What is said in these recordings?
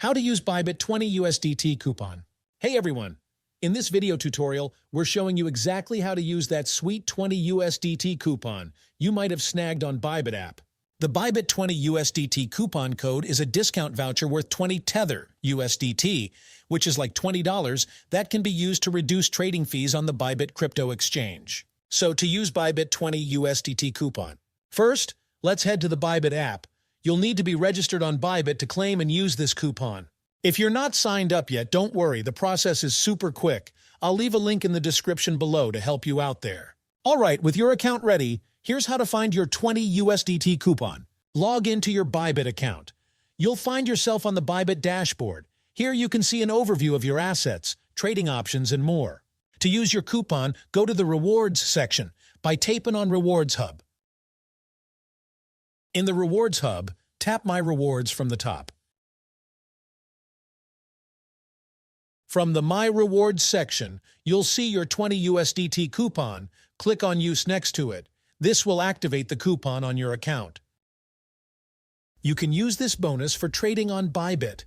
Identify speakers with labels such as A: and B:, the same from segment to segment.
A: How to use Bybit 20 USDT coupon. Hey everyone! In this video tutorial, we're showing you exactly how to use that sweet 20 USDT coupon you might have snagged on Bybit app. The Bybit 20 USDT coupon code is a discount voucher worth 20 Tether USDT, which is like $20 that can be used to reduce trading fees on the Bybit crypto exchange. So to use Bybit 20 USDT coupon. First, let's head to the Bybit app. You'll need to be registered on Bybit to claim and use this coupon. If you're not signed up yet, don't worry, the process is super quick. I'll leave a link in the description below to help you out there. Alright, with your account ready, here's how to find your 20 USDT coupon. Log into your Bybit account. You'll find yourself on the Bybit dashboard. Here you can see an overview of your assets, trading options, and more. To use your coupon, go to the Rewards section by tapping on Rewards Hub. In the Rewards Hub, tap My Rewards from the top. From the My Rewards section, you'll see your 20 USDT coupon. Click on Use next to it. This will activate the coupon on your account. You can use this bonus for trading on Bybit.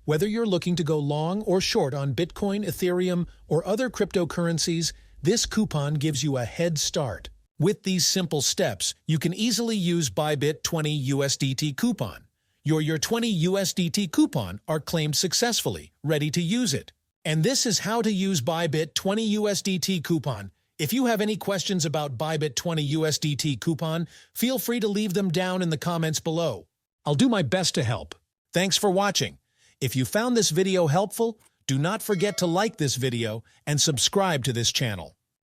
A: Whether you're looking to go long or short on Bitcoin, Ethereum, or other cryptocurrencies, this coupon gives you a head start. With these simple steps, you can easily use Bybit 20 USDT coupon. Your 20 USDT coupon are claimed successfully, ready to use it. And this is how to use Bybit 20 USDT coupon. If you have any questions about Bybit 20 USDT coupon, feel free to leave them down in the comments below. I'll do my best to help. Thanks for watching. If you found this video helpful, do not forget to like this video and subscribe to this channel.